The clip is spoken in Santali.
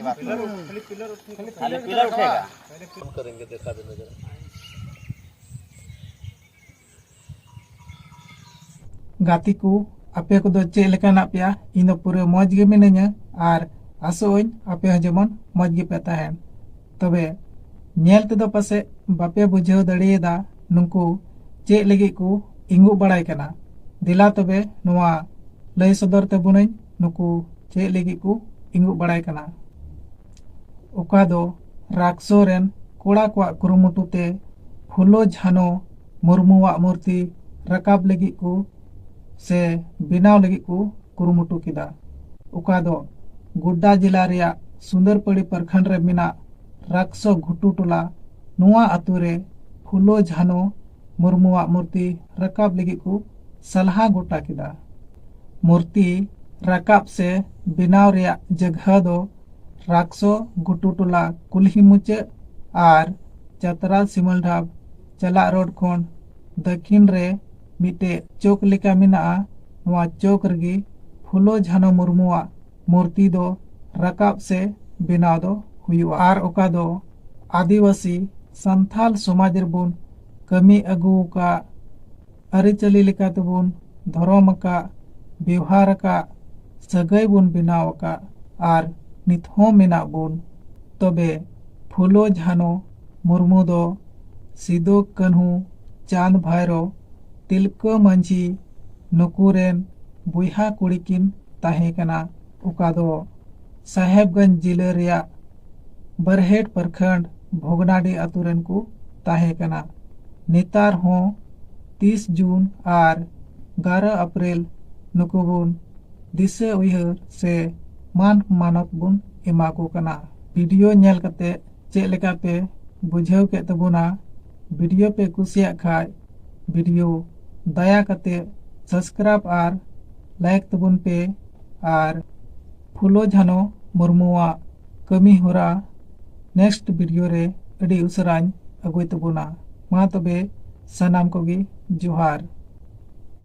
खाली पिलर उठेगा। हम करेंगे, देखा देना जरा। गाती को आपे को दो चे लेकाना पिया इन दो पूरे मौज गे मिनाया और आसोइन आपे जेमन मौज गे पे ताहेन। तबे नेल तेदो पासे बापे बुझाव दड़ियेदा नुंकु चे लगी को इंगु बड़ाई कना। दिला तबे नुआ लय सदर तबुनई नुकु चे लगी को इंगु बड़ाई कना। ओका दो राक्सोरेन कोड़ा को कुरुमुटुते फुलो झानो मुर्मुआ मूर्ति रकाब लगी को से बिनाव लगी को कुरुमुटु किदा। ओका दो गुड्डा जिला रिया सुंदरपड़ी प्रखंड रे मिना राक्सो घुटू टोला नुआ अतुरे फुलो झानो मुर्मुआ मूर्ति रकाब लगी को सलाहा गोटा किदा। मूर्ति रकाब से बिनाव रिया जगह दो राक्सो घुटू टोला कुल्ही मुचे और चतरा सिमलढाब चला रोड खोन दक्षिण रे मिटे चौक लेका मिना नुआ चौक रगी फुलो झानो मुर्मुआ मूर्ति दो रकाब से बिनाव दो हुआ। आर ओका दो आदिवासी संथाल समाज रबुन कमी अगू का अरिचली लेका तबुन धर्म का व्यवहार का सगई बुन बिनाव का आर नित हो मेना बुन। तबे फुलो झानो मुर्मू दो सिदो कन्हू चांद भैरो तिलको मंझी नुकुरेन बुहा कुड़ीकिन ताहे कना। उका दो साहेबगंज जिले रिया बरहेट प्रखंड भोगनाडी अतुरेन को ताहे कना। नेतार हो 30 जून और 11 अप्रैल नुकुबुन दिसे उयहर से मान मानत बुन एमा को कना। वीडियो नेल कते चेक लेका पे बुझाव के तबुना। वीडियो पे कुसिया खाय वीडियो दया कते सब्सक्राइब और लाइक तबुन पे और फुलो झानो मुर्मुआ कमी होरा नेक्स्ट वीडियो रे अड़ी उसराñ अगुय तबुना। मा तबे सनाम कोगी जोहार।